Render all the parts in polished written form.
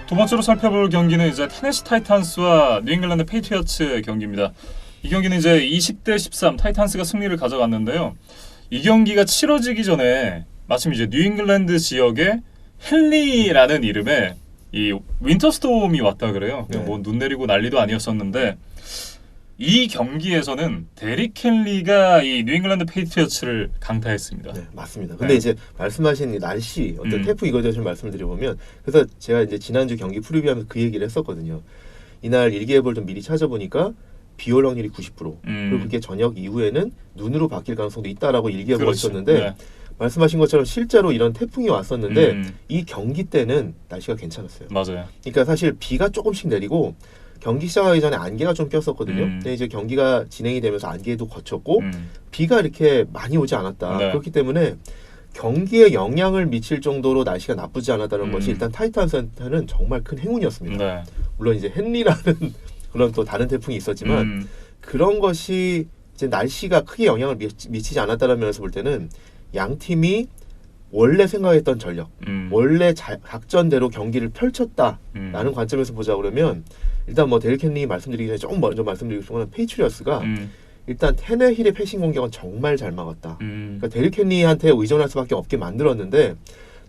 두 번째로 살펴볼 경기는 이제 테네시 타이탄스와 뉴잉글랜드 페이트리어츠 경기입니다. 이 경기는 이제 20대 13 타이탄스가 승리를 가져갔는데요. 이 경기가 치러지기 전에 마침 이제 뉴잉글랜드 지역에 헨리라는 이름의 이 윈터스톰이 왔다 그래요. 네. 뭐 눈 내리고 난리도 아니었었는데 이 경기에서는 데릭 헨리가 이 뉴잉글랜드 페이트리어츠를 강타했습니다. 네, 맞습니다. 근데 네. 이제 말씀하신 이 날씨, 어떤 태풍 이거에 대해서 좀 말씀드려보면, 그래서 제가 이제 지난주 경기 프리뷰하면서 그 얘기를 했었거든요. 이날 일기예보를 좀 미리 찾아보니까 비 올 확률이 90%, 그리고 그게 저녁 이후에는 눈으로 바뀔 가능성도 있다라고 일기예보가 그렇죠. 있었는데, 네. 말씀하신 것처럼 실제로 이런 태풍이 왔었는데 이 경기 때는 날씨가 괜찮았어요. 맞아요. 그러니까 사실 비가 조금씩 내리고 경기 시작하기 전에 안개가 좀 꼈었거든요. 근데 이제 경기가 진행이 되면서 안개도 거쳤고 비가 이렇게 많이 오지 않았다. 네. 그렇기 때문에 경기에 영향을 미칠 정도로 날씨가 나쁘지 않았다는 것이 일단 타이탄스한테는 정말 큰 행운이었습니다. 네. 물론 이제 헨리라는 그런 또 다른 태풍이 있었지만 그런 것이 이제 날씨가 크게 영향을 미치지 않았다는 면에서 볼 때는 양 팀이 원래 생각했던 전력, 원래 작전대로 경기를 펼쳤다라는 관점에서 보자 그러면 일단 뭐 데릭 헨리 말씀드리기 전에 조금 먼저 말씀드리고 싶은 건 페이트리어스가 일단 테네힐의 패싱 공격은 정말 잘 막았다. 그러니까 데릭 헨리한테 의존할 수밖에 없게 만들었는데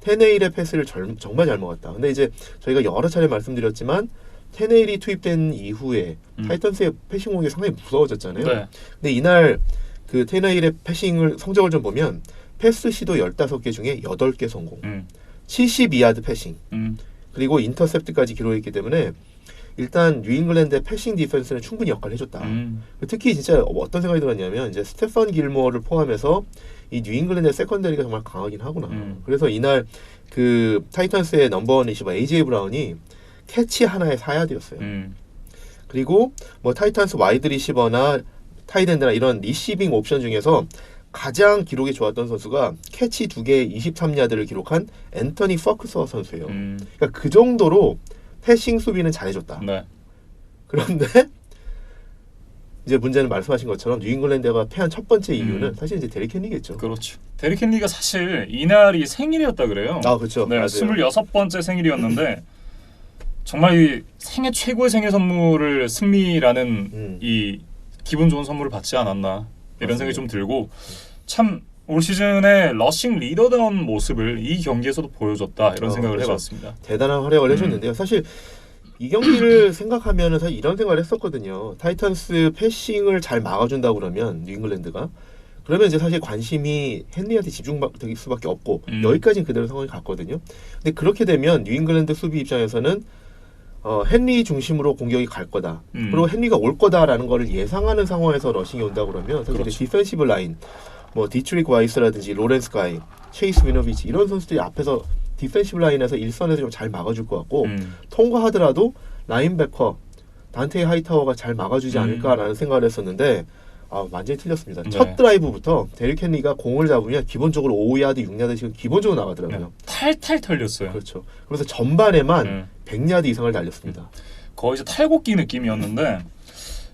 테네힐의 패스를 정말 잘 막았다. 근데 이제 저희가 여러 차례 말씀드렸지만 테네힐이 투입된 이후에 타이탄스의 패싱 공격이 상당히 무서워졌잖아요. 네. 근데 이날 그 테네힐의 패싱을 성적을 좀 보면 패스 시도 15개 중에 8개 성공, 72야드 패싱, 그리고 인터셉트까지 기록했기 때문에 일단 뉴잉글랜드의 패싱 디펜스는 충분히 역할을 해줬다. 특히 진짜 어떤 생각이 들었냐면 이제 스테판 길모어를 포함해서 이 뉴잉글랜드의 세컨더리가 정말 강하긴 하구나. 그래서 이날 그 타이탄스의 넘버원 리시버 AJ 브라운이 캐치 하나에 4야드였어요. 그리고 뭐 타이탄스 와이드 리시버나 타이드엔드나 이런 리시빙 옵션 중에서 가장 기록이 좋았던 선수가 캐치 2개에 23야드를 기록한 앤터니 퍼크서 선수예요. 그러니까 그 정도로 패싱 수비는 잘해줬다. 네. 그런데 이제 문제는 말씀하신 것처럼 뉴잉글랜드가 패한 첫 번째 이유는 사실 이제 데릭 헨리겠죠. 그렇죠. 데릭 헨리가 사실 이날이 생일이었다 그래요. 아, 그렇죠. 네, 맞아요. 26번째 생일이었는데 정말 이 생애 최고의 생일 선물을 승리라는 이 기분 좋은 선물을 받지 않았나 이런 맞습니다. 생각이 좀 들고 참 올 시즌에 러싱 리더다운 모습을 이 경기에서도 보여줬다 이런 생각을 그렇죠. 해봤습니다. 대단한 활약을 해줬는데요. 사실 이 경기를 생각하면은 사실 이런 생각을 했었거든요. 타이탄스 패싱을 잘 막아준다고 그러면 뉴잉글랜드가 그러면 이제 사실 관심이 헨리한테 집중될 수밖에 없고 여기까지는 그대로 상황이 갔거든요. 근데 그렇게 되면 뉴잉글랜드 수비 입장에서는 헨리 중심으로 공격이 갈 거다. 그리고 헨리가 올 거다라는 거를 예상하는 상황에서 러싱이 온다 그러면 사실 그렇죠. 디펜시브 라인 뭐 디트릭 와이스라든지 로렌스 가이, 체이스 위노비치 이런 선수들이 앞에서 디펜시브 라인에서 일선에서 좀 잘 막아줄 것 같고 통과하더라도 라인베커 단테 하이타워가 잘 막아주지 않을까라는 생각을 했었는데 완전히 틀렸습니다. 네. 첫 드라이브부터 데릭 헨리가 공을 잡으면 기본적으로 5야드, 6야드씩 기본적으로 나가더라고요. 네. 탈탈 털렸어요. 그렇죠. 그래서 전반에만 100야드 이상을 달렸습니다. 거의 이제 탈곡기 느낌이었는데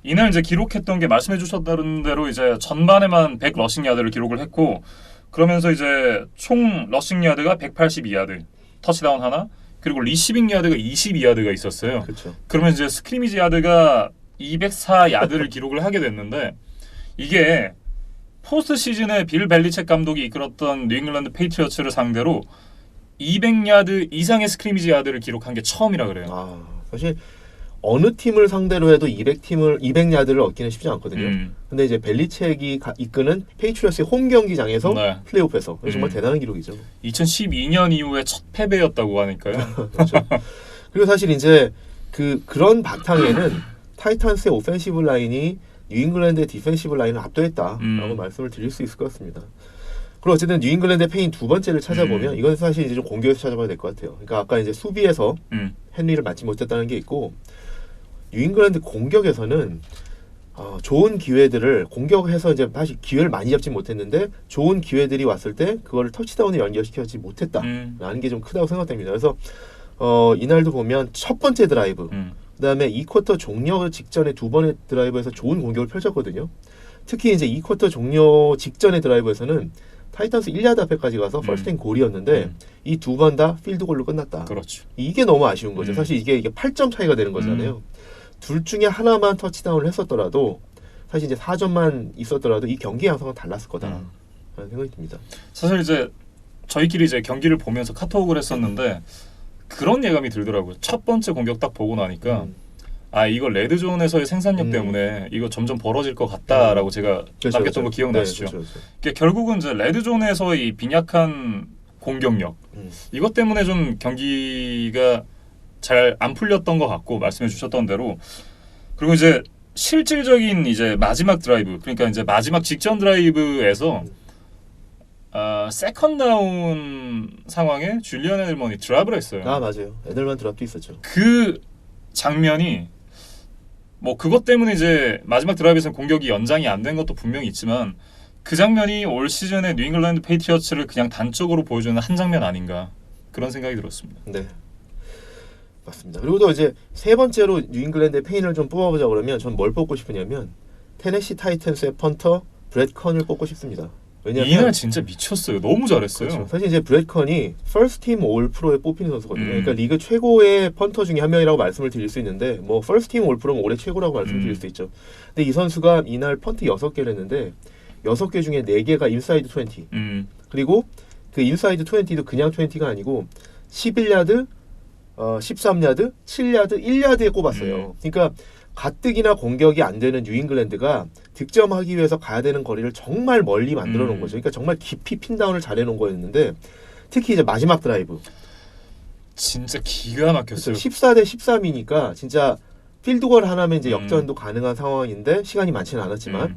이날 이제 기록했던 게 말씀해 주셨다는 대로 이제 전반에만 100 러싱 야드를 기록을 했고 그러면서 이제 총 러싱 야드가 182야드, 터치다운 하나, 그리고 리시빙 야드가 22야드가 있었어요. 그렇죠. 그러면 이제 스크리미지 야드가 204야드를 기록을 하게 됐는데 이게 포스트 시즌에 빌 벨리책 감독이 이끌었던 뉴잉글랜드 페이트리어츠를 상대로 200야드 이상의 스크리미지 야드를 기록한 게 처음이라 그래요. 사실 어느 팀을 상대로 해도 200야드를 얻기는 쉽지 않거든요. 근데 이제 벨리책이 이끄는 페이트리어스의 홈 경기장에서 네. 플레이오프에서 정말 대단한 기록이죠. 2012년 이후에 첫 패배였다고 하니까요. 그렇죠. 그리고 사실 이제 그런 바탕에는 타이탄스의 오펜시브 라인이 뉴잉글랜드의 디펜시브 라인을 압도했다라고 말씀을 드릴 수 있을 것 같습니다. 그리고 어쨌든 뉴잉글랜드의 패인 두 번째를 찾아보면 이건 사실 이제 좀 공격에서 찾아봐야 될 것 같아요. 그러니까 아까 이제 수비에서 헨리를 맞지 못했다는 게 있고 뉴잉글랜드 공격에서는 좋은 기회들을 공격해서 이제 사실 기회를 많이 잡지 못했는데 좋은 기회들이 왔을 때 그거를 터치다운에 연결시키지 못했다라는 게 좀 크다고 생각됩니다. 그래서 이날도 보면 첫 번째 드라이브 그다음에 2쿼터 종료 직전에 두 번의 드라이브에서 좋은 공격을 펼쳤거든요. 특히 이제 2쿼터 종료 직전의 드라이브에서는 타이탄스 1야드 앞에까지 가서 퍼스트 앤 골이었는데 이 두 번 다 필드골로 끝났다. 그렇죠. 이게 너무 아쉬운 거죠. 사실 이게 8점 차이가 되는 거잖아요. 둘 중에 하나만 터치다운을 했었더라도 사실 이제 4점만 있었더라도 이 경기 양상은 달랐을 거다라는 생각이 듭니다. 사실 이제 저희끼리 이제 경기를 보면서 카톡을 했었는데 그런 예감이 들더라고요. 첫 번째 공격 딱 보고 나니까 아 이거 레드존에서의 생산력 때문에 이거 점점 벌어질 것 같다라고 제가 그렇죠, 남겼던 그렇죠. 거 기억나시죠? 네, 그렇죠. 그러니까 결국은 이제 레드존에서의 빈약한 공격력 이것 때문에 좀 경기가 잘 안 풀렸던 것 같고 말씀해 주셨던 대로 그리고 이제 실질적인 이제 마지막 드라이브 그러니까 이제 마지막 직전 드라이브에서 세컨 다운 상황에 줄리안 에델먼이 드랍을 했어요. 아 맞아요. 에델만 드랍도 있었죠. 그 장면이 뭐 그것 때문에 이제 마지막 드라이브에서 공격이 연장이 안 된 것도 분명히 있지만 그 장면이 올 시즌의 뉴잉글랜드 페이트리어츠를 그냥 단적으로 보여주는 한 장면 아닌가 그런 생각이 들었습니다. 네. 맞습니다. 그리고 또 이제 세 번째로 뉴잉글랜드의 페인을 좀 뽑아보자 그러면 전 뭘 뽑고 싶으냐면 테네시 타이탄스의 펀터 브렛 컨을 뽑고 싶습니다. 왜냐면 이날 진짜 미쳤어요. 너무 잘했어요. 그렇죠. 사실 이제 브렛 컨이 퍼스트 팀 올 프로에 뽑히는 선수거든요. 그러니까 리그 최고의 펀터 중에 한 명이라고 말씀을 드릴 수 있는데 뭐 퍼스트 팀 올 프로면 올해 최고라고 말씀드릴 수 있죠. 근데 이 선수가 이날 펀트 6개를 했는데 6개 중에 4개가 인사이드 20. 그리고 그 인사이드 20도 그냥 20가 아니고 11야드 13야드, 7야드, 1야드에 꼽았어요. 그러니까 가뜩이나 공격이 안 되는 뉴잉글랜드가 득점하기 위해서 가야 되는 거리를 정말 멀리 만들어 놓은 거죠. 그러니까 정말 깊이 핀다운을 잘해 놓은 거였는데 특히 이제 마지막 드라이브 진짜 기가 막혔어요. 14대 13이니까 진짜 필드골 하나면 이제 역전도 가능한 상황인데 시간이 많지는 않았지만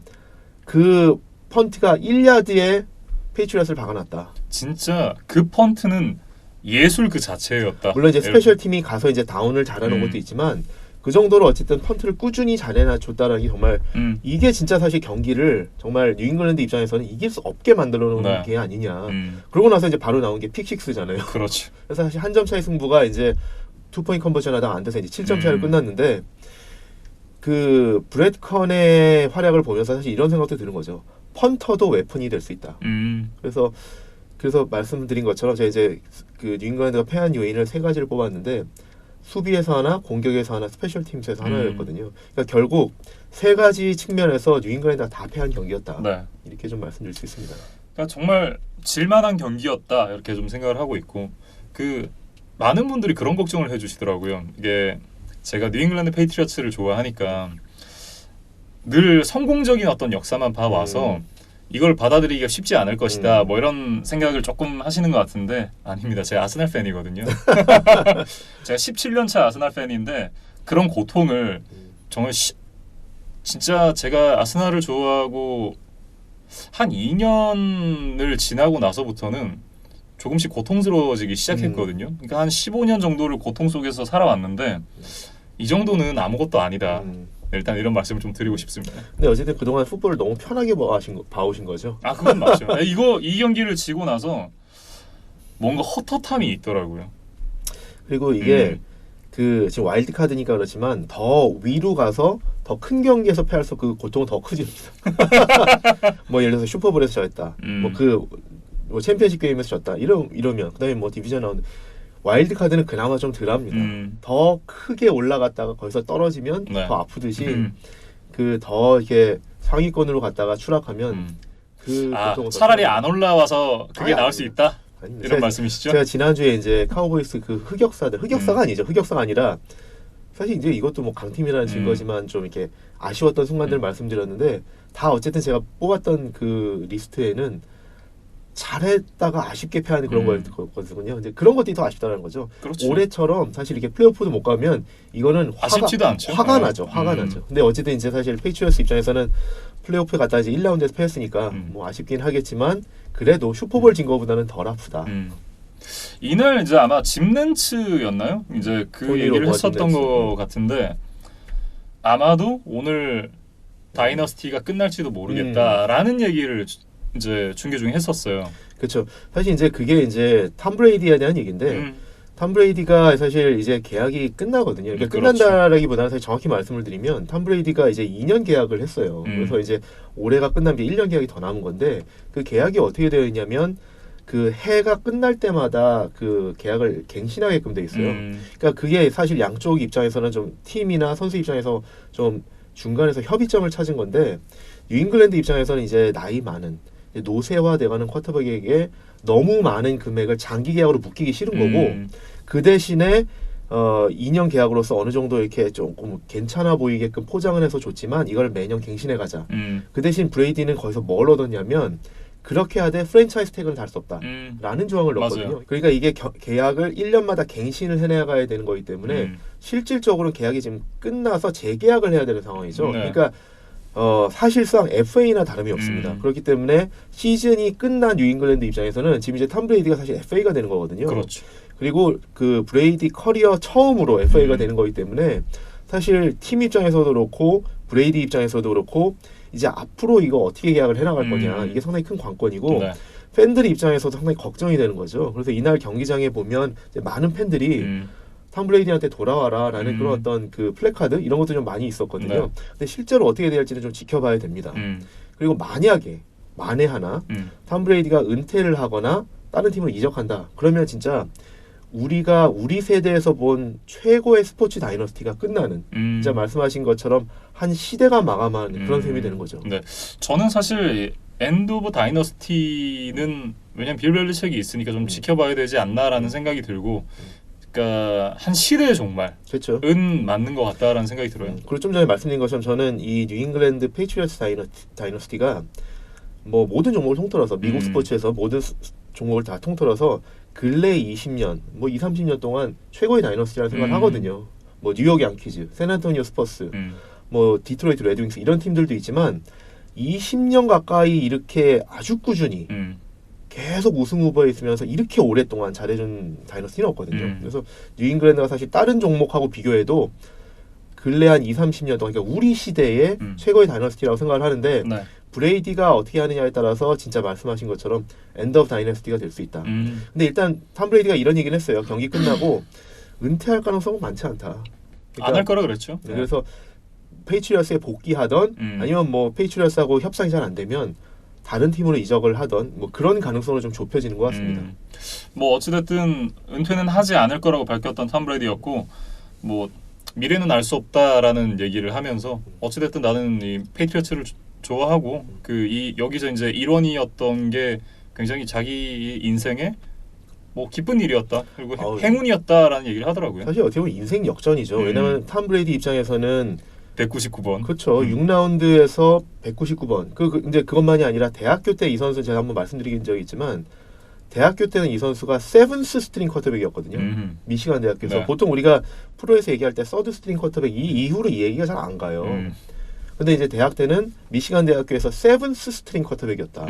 그 펀트가 1야드에 페이트리엇을 박아놨다. 진짜 그 펀트는 예술 그 자체였다. 물론 이제 스페셜 팀이 가서 이제 다운을 잘하는 것도 있지만 그 정도로 어쨌든 펀트를 꾸준히 잘해놔줬다라는 게 정말 이게 진짜 사실 경기를 정말 뉴잉글랜드 입장에서는 이길 수 없게 만들어 놓은 게 아니냐. 그러고 나서 이제 바로 나온 게 픽식스잖아요. 그렇죠. 그래서 사실 한 점 차의 승부가 이제 2포인트 컨버전 하다가 안 돼서 이제 7점 차로 끝났는데 그 브렛 컨의 활약을 보면서 사실 이런 생각도 드는 거죠. 펀터도 웨폰이 될 수 있다. 그래서 말씀드린 것처럼 제가 이제 그 뉴잉글랜드가 패한 요인을 3가지를 뽑았는데 수비에서 하나, 공격에서 하나, 스페셜 팀에서 하나였거든요. 그러니까 결국 3가지 측면에서 뉴잉글랜드가 다 패한 경기였다. 네. 이렇게 좀 말씀드릴 수 있습니다. 그러니까 정말 질만한 경기였다 이렇게 좀 생각을 하고 있고 그 많은 분들이 그런 걱정을 해주시더라고요. 이게 제가 뉴잉글랜드 페이트리어츠를 좋아하니까 늘 성공적인 어떤 역사만 봐와서 이걸 받아들이기가 쉽지 않을 것이다. 뭐 이런 생각을 조금 하시는 것 같은데 아닙니다. 제가 아스날 팬이거든요. 제가 17년 차 아스날 팬인데 그런 고통을 정말 진짜 제가 아스날을 좋아하고 한 2년을 지나고 나서부터는 조금씩 고통스러워지기 시작했거든요. 그러니까 한 15년 정도를 고통 속에서 살아왔는데 이 정도는 아무것도 아니다. 일단 이런 말씀을 좀 드리고 싶습니다. 근데 어쨌든 그동안 풋볼을 너무 편하게 봐오신 거죠? 아 그건 맞죠. 이 경기를 지고 나서 뭔가 헛헛함이 있더라고요. 그리고 이게 그 지금 와일드 카드니까 그렇지만 더 위로 가서 더 큰 경기에서 패할수록 그 고통은 더 커집니다. 뭐 예를 들어서 슈퍼볼에서 졌다. 뭐 챔피언십 게임에서 졌다. 이러면 그다음에 뭐 디비전 라운드 와일드 카드는 그나마 좀 덜합니다. 더 크게 올라갔다가 거기서 떨어지면 더 아프듯이 그 더 이렇게 상위권으로 갔다가 추락하면 그 고통은 차라리 안 올라와서 그게 나을 수 있다. 아닙니다. 이런 말씀이시죠? 제가 지난주에 이제 카우보이스 그 흑역사가 아니죠. 흑역사가 아니라 사실 이제 이것도 뭐 강팀이라는 증거지만 좀 이렇게 아쉬웠던 순간들을 말씀드렸는데 다 어쨌든 제가 뽑았던 그 리스트에는 잘했다가 아쉽게 패하는 그런 거였거든요. 근데 그런 것들이 더 아쉽다는 거죠. 그렇죠. 올해처럼 사실 이렇게 플레이오프도 못 가면 이거는 아쉽지도 않죠. 화가 나죠. 근데 어쨌든 이제 사실 페이트리어스 입장에서는 플레이오프에 갔다 이제 1라운드에서 패했으니까 뭐 아쉽긴 하겠지만 그래도 슈퍼볼 진 거보다는 덜 아프다. 이날 이제 아마 짐 렌츠였나요? 이제 그 얘기를 했었던 것 같은데 아마도 오늘 다이너스티가 끝날지도 모르겠다라는 얘기를 이제 중계 중에 했었어요. 그렇죠. 사실 이제 그게 이제 탐 브레이디에 대한 얘기인데 톰 브레이디가 사실 이제 계약이 끝나거든요. 그러니까 그렇죠. 끝난다라기보다는 사실 정확히 말씀을 드리면 톰 브레이디가 이제 2년 계약을 했어요. 그래서 이제 올해가 끝나면 이제 1년 계약이 더 남은 건데 그 계약이 어떻게 되어 있냐면 그 해가 끝날 때마다 그 계약을 갱신하게끔 돼 있어요. 그러니까 그게 사실 양쪽 입장에서는 좀 팀이나 선수 입장에서 좀 중간에서 협의점을 찾은 건데 뉴잉글랜드 입장에서는 이제 나이 많은 노쇠화돼가는 쿼터백에게 너무 많은 금액을 장기 계약으로 묶이기 싫은 거고 그 대신에 2년 계약으로서 어느 정도 이렇게 조금 괜찮아 보이게끔 포장을 해서 줬지만 이걸 매년 갱신해 가자. 그 대신 브레이디는 거기서 뭘 얻었냐면 그렇게 하되 프랜차이즈 태그를 달 수 없다 라는 조항을 넣었거든요. 맞아요. 그러니까 이게 계약을 1년마다 갱신을 해나가야 되는 거기 때문에 실질적으로 계약이 지금 끝나서 재계약을 해야 되는 상황이죠. 네. 그러니까 사실상 FA나 다름이 없습니다. 그렇기 때문에 시즌이 끝난 뉴잉글랜드 입장에서는 지금 이제 톰 브레이디가 사실 FA가 되는 거거든요. 그렇죠. 그리고 그 브레이디 커리어 처음으로 FA가 되는 거기 때문에 사실 팀 입장에서도 그렇고 브레이디 입장에서도 그렇고 이제 앞으로 이거 어떻게 계약을 해나갈 거냐 이게 상당히 큰 관건이고 네. 팬들 입장에서도 상당히 걱정이 되는 거죠. 그래서 이날 경기장에 보면 이제 많은 팬들이 톰 브레이디한테 돌아와라라는 그런 어떤 그 플래카드 이런 것도 좀 많이 있었거든요. 네. 근데 실제로 어떻게 될지는 좀 지켜봐야 됩니다. 그리고 만에 하나 톰 브레이디가 은퇴를 하거나 다른 팀으로 이적한다. 그러면 진짜 우리 세대에서 본 최고의 스포츠 다이너스티가 끝나는 진짜 말씀하신 것처럼 한 시대가 마감하는 그런 셈이 되는 거죠. 네, 저는 사실 엔드 오브 다이너스티는 왜냐면 빌 벨리책이 있으니까 좀 지켜봐야 되지 않나라는 생각이 들고, 그러니까 한 시대에 정말 그렇죠. 맞는 것 같다라는 생각이 들어요. 그리고 좀 전에 말씀드린 것처럼 저는 이 뉴잉글랜드 페이트리어츠 다이너스티가 뭐 모든 종목을 통틀어서 미국 스포츠에서 모든 종목을 다 통틀어서 근래 20년, 뭐 20, 30년 동안 최고의 다이너스티라는 생각을 하거든요. 뭐 뉴욕 양키즈, 샌안토니오 스퍼스, 뭐 디트로이트 레드윙스 이런 팀들도 있지만 20년 가까이 이렇게 아주 꾸준히 계속 우승 후보에 있으면서 이렇게 오랫동안 잘해준 다이너스티는 없거든요. 그래서 뉴잉글랜드가 사실 다른 종목하고 비교해도 근래 한 20, 30년 동안 그러니까 우리 시대의 최고의 다이너스티라고 생각을 하는데 네. 브레이디가 어떻게 하느냐에 따라서 진짜 말씀하신 것처럼 엔드 오브 다이너스티가 될 수 있다. 근데 일단 톰 브레이디가 이런 얘기를 했어요. 경기 끝나고 은퇴할 가능성은 많지 않다. 그러니까, 안 할 거라 그랬죠. 네. 그래서 페이트리어스에 복귀하던 아니면 뭐 페이트리어스하고 협상이 잘 안 되면 다른 팀으로 이적을 하던 뭐 그런 가능성으로 좀 좁혀지는 것 같습니다. 뭐 어찌됐든 은퇴는 하지 않을 거라고 밝혔던 톰 브레이디였고, 뭐 미래는 알 수 없다라는 얘기를 하면서 어찌됐든 나는 이 페이트리어츠를 좋아하고 여기서 이제 일원이었던 게 굉장히 자기 인생에 뭐 기쁜 일이었다 그리고 행운이었다라는 얘기를 하더라고요. 사실 어떻게 보면 인생 역전이죠. 왜냐하면 톰 브레이디 입장에서는 199번. 그렇죠. 6라운드에서 199번. 이제 그것만이 아니라 대학교 때 이 선수 제가 한번 말씀드린 적이 있지만 대학교 때는 이 선수가 세븐스 스트링 쿼터백이었거든요. 미시간 대학교에서. 네. 보통 우리가 프로에서 얘기할 때 서드 스트링 쿼터백 이 이후로 이 얘기가 잘 안 가요. 근데 이제 대학 때는 미시간 대학교에서 세븐스 스트링 쿼터백이었다.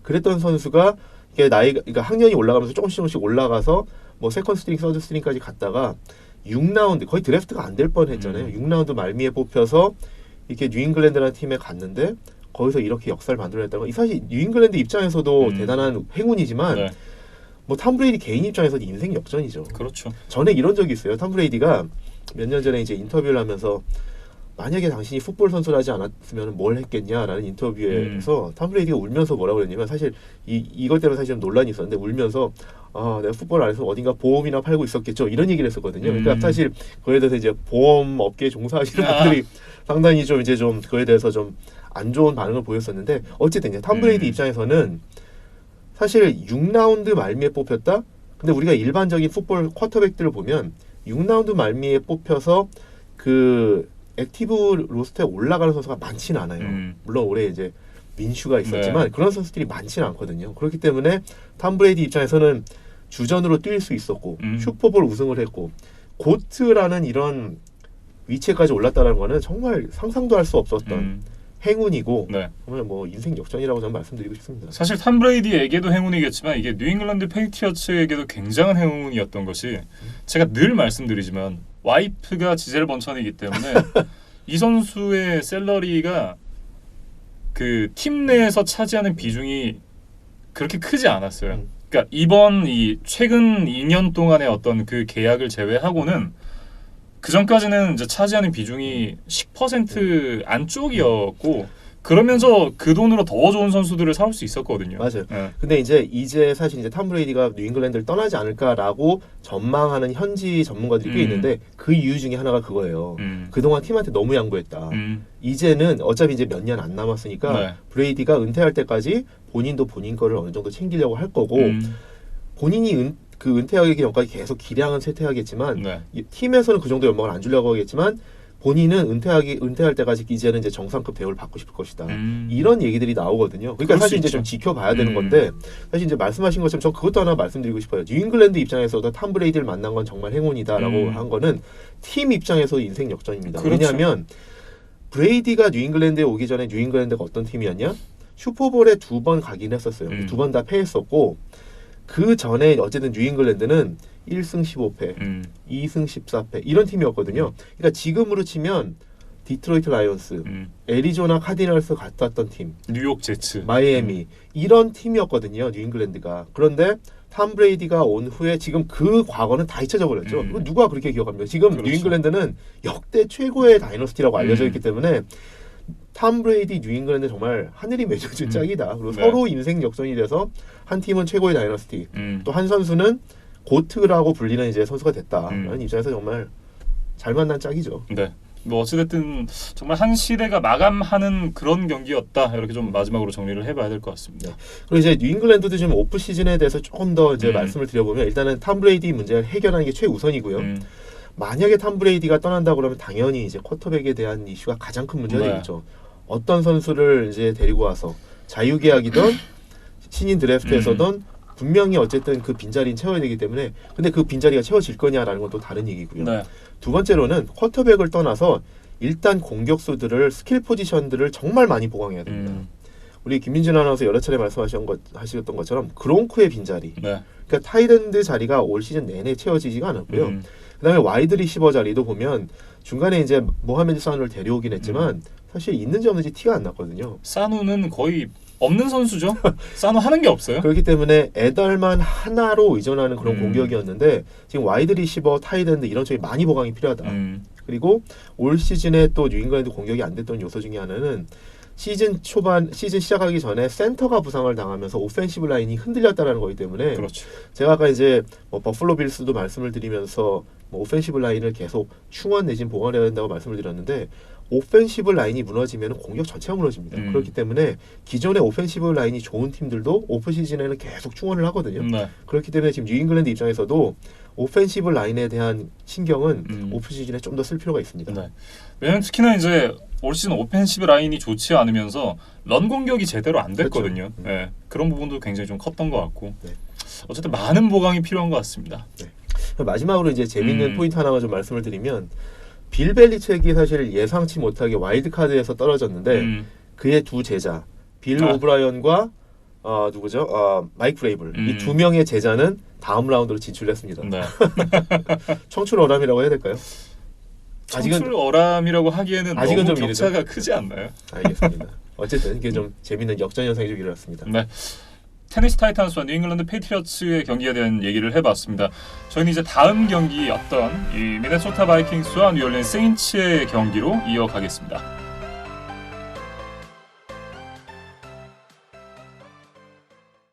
그랬던 선수가 그러니까 학년이 올라가면서 조금씩 올라가서 뭐 세컨드 스트링, 서드 스트링까지 갔다가 6라운드 거의 드래프트가 안 될 뻔했잖아요. 6라운드 말미에 뽑혀서 이렇게 뉴잉글랜드라는 팀에 갔는데 거기서 이렇게 역사를 만들어냈다는 건 사실 뉴잉글랜드 입장에서도 대단한 행운이지만 네. 뭐 톰 브레이디 개인 입장에서도 인생 역전이죠. 그렇죠. 전에 이런 적이 있어요. 톰 브레이디가 몇 년 전에 이제 인터뷰를 하면서 만약에 당신이 풋볼 선수를 하지 않았으면 뭘 했겠냐라는 인터뷰에서 톰 브레이디가 울면서 뭐라고 그랬냐면 사실 이것 때문에 사실 좀 논란이 있었는데 울면서 내가 fut볼 안 해서 어딘가 보험이나 팔고 있었겠죠 이런 얘기를 했었거든요. 그러니까 사실 그에 대해서 이제 보험 업계에 종사하시는 분들이 상당히 좀 이제 좀 그에 대해서 좀 안 좋은 반응을 보였었는데 어쨌든 이제 톰 브레이디 입장에서는 사실 6라운드 말미에 뽑혔다. 근데 우리가 일반적인 풋볼 쿼터백들을 보면 6라운드 말미에 뽑혀서 그 액티브 로스터에 올라가는 선수가 많지는 않아요. 물론 올해 이제 민슈가 있었지만 네. 그런 선수들이 많지는 않거든요. 그렇기 때문에 톰 브레이디 입장에서는 주전으로 뛸 수 있었고 슈퍼볼 우승을 했고 고트라는 이런 위치에까지 올랐다는 거는 정말 상상도 할 수 없었던 행운이고 네. 정말 뭐 인생 역전이라고 저는 말씀드리고 싶습니다. 사실 톰 브레이디에게도 행운이겠지만 이게 뉴잉글랜드 페이트리어츠에게도 굉장한 행운이었던 것이 제가 늘 말씀드리지만 와이프가 지젤 번천이기 때문에 이 선수의 샐러리가 그 팀 내에서 차지하는 비중이 그렇게 크지 않았어요. 그러니까 그러니까 이번 이 최근 2년 동안의 어떤 그 계약을 제외하고는 그 전까지는 이제 차지하는 비중이 10% 안쪽이었고 그러면서 그 돈으로 더 좋은 선수들을 사올 수 있었거든요. 맞아요. 네. 근데 이제 사실 이제 톰 브레이디가 뉴잉글랜드를 떠나지 않을까라고 전망하는 현지 전문가들이 꽤 있는데 그 이유 중에 하나가 그거예요. 그동안 팀한테 너무 양보했다. 이제는 어차피 이제 몇 년 안 남았으니까 네. 브레이디가 은퇴할 때까지 본인도 본인 거를 어느 정도 챙기려고 할 거고 본인이 그 은퇴하기 전까지 계속 기량은 쇠퇴하겠지만 네. 팀에서는 그 정도 연봉을 안 주려고 하겠지만 본인은 은퇴할 때까지 이제는 이제 정상급 대우를 받고 싶을 것이다. 이런 얘기들이 나오거든요. 그러니까 사실 이제 좀 지켜봐야 되는 건데 사실 이제 말씀하신 것처럼 저 그것도 하나 말씀드리고 싶어요. 뉴잉글랜드 입장에서도 톰 브레이디를 만난 건 정말 행운이다라고 한 거는 팀 입장에서 인생 역전입니다. 그렇죠. 왜냐하면 브레이디가 뉴잉글랜드에 오기 전에 뉴잉글랜드가 어떤 팀이었냐? 슈퍼볼에 2번 가긴 했었어요. 2번 다 패했었고 그 전에 어쨌든 뉴잉글랜드는 1승 15패, 2승 14패 이런 팀이었거든요. 그러니까 지금으로 치면 디트로이트 라이온스, 애리조나 카디널스 갔다 왔던 팀, 뉴욕 제츠, 마이애미 이런 팀이었거든요. 뉴잉글랜드가. 그런데 톰 브레이디가 온 후에 지금 그 과거는 다 잊혀져 버렸죠. 누가 그렇게 기억합니까? 지금 그렇죠. 뉴잉글랜드는 역대 최고의 다이너스티라고 알려져 있기 때문에 톰 브레이디 뉴잉글랜드 정말 하늘이 맺어준 짝이다. 그리고 네. 서로 인생 역전이 돼서 한 팀은 최고의 다이너스티, 또 한 선수는 고트라고 불리는 이제 선수가 됐다라는 입장에서 정말 잘 만난 짝이죠. 네. 뭐 어찌됐든 정말 한 시대가 마감하는 그런 경기였다. 이렇게 좀 마지막으로 정리를 해봐야 될 것 같습니다. 그리고 이제 뉴잉글랜드도 좀 오프 시즌에 대해서 조금 더 이제 말씀을 드려보면 일단은 톰 브레이디 문제를 해결하는 게 최우선이고요. 만약에 톰 브레이디가 떠난다 그러면 당연히 이제 쿼터백에 대한 이슈가 가장 큰 문제가 되겠죠. 어떤 선수를 이제 데리고 와서 자유계약이든 신인 드래프트에서든 분명히 어쨌든 그 빈자리는 채워야 되기 때문에 근데 그 빈자리가 채워질 거냐라는 건 또 다른 얘기고요. 네. 두 번째로는 쿼터백을 떠나서 일단 공격수들을 스킬 포지션들을 정말 많이 보강해야 됩니다. 우리 김민준 아나운서 여러 차례 말씀하셨던 것처럼 그롱크의 빈자리. 네. 그러니까 타이든드 자리가 올 시즌 내내 채워지지가 않았고요. 그다음에 와이드 리시버 자리도 보면 중간에 이제 모하메드 사누를 데려오긴 했지만 사실 있는지 없는지 티가 안 났거든요. 사누는 거의 없는 선수죠. 사누 하는 게 없어요. 그렇기 때문에 에달만 하나로 의존하는 그런 공격이었는데 지금 와이드 리시버, 타이든드 이런 쪽이 많이 보강이 필요하다. 그리고 올 시즌에 또 뉴잉글랜드 공격이 안 됐던 요소 중에 하나는 시즌 시작하기 전에 센터가 부상을 당하면서 오펜시브 라인이 흔들렸다는 거기 때문에 그렇죠. 제가 아까 이제 버플로 빌스도 말씀을 드리면서 오펜시브 라인을 계속 충원 내진 보강해야 된다고 말씀을 드렸는데 오펜시브 라인이 무너지면 공격 전체가 무너집니다. 그렇기 때문에 기존의 오펜시브 라인이 좋은 팀들도 오프 시즌에는 계속 충원을 하거든요. 네. 그렇기 때문에 지금 뉴잉글랜드 입장에서도 오펜시브 라인에 대한 신경은 오프 시즌에 좀 더 쓸 필요가 있습니다. 네. 왜냐면 특히나 이제 올 시즌 오펜시브 라인이 좋지 않으면서 런 공격이 제대로 안 됐거든요. 그렇죠. 네. 그런 부분도 굉장히 좀 컸던 것 같고 네. 어쨌든 많은 보강이 필요한 것 같습니다. 네. 마지막으로 이제 재밌는 포인트 하나만 좀 말씀을 드리면 빌 벨리책이 사실 예상치 못하게 와일드카드에서 떨어졌는데 그의 두 제자 빌 오브라이언과 누구죠? 마이크 브레이블 이 두 명의 제자는 다음 라운드로 진출했습니다. 네. 청출 어람이라고 해야 될까요? 청출 어람이라고 하기에는 아직은 너무 좀 격차가 크지 않나요? 알겠습니다. 어쨌든 이게 좀 재밌는 역전 현상이 좀 일어났습니다. 네. 테니스 타이탄스와 뉴잉글랜드 페이트리어츠의 경기에 대한 얘기를 해봤습니다. 저희는 이제 다음 경기였던 이 미네소타 바이킹스와 뉴올리언스 세인츠의 경기로 이어가겠습니다.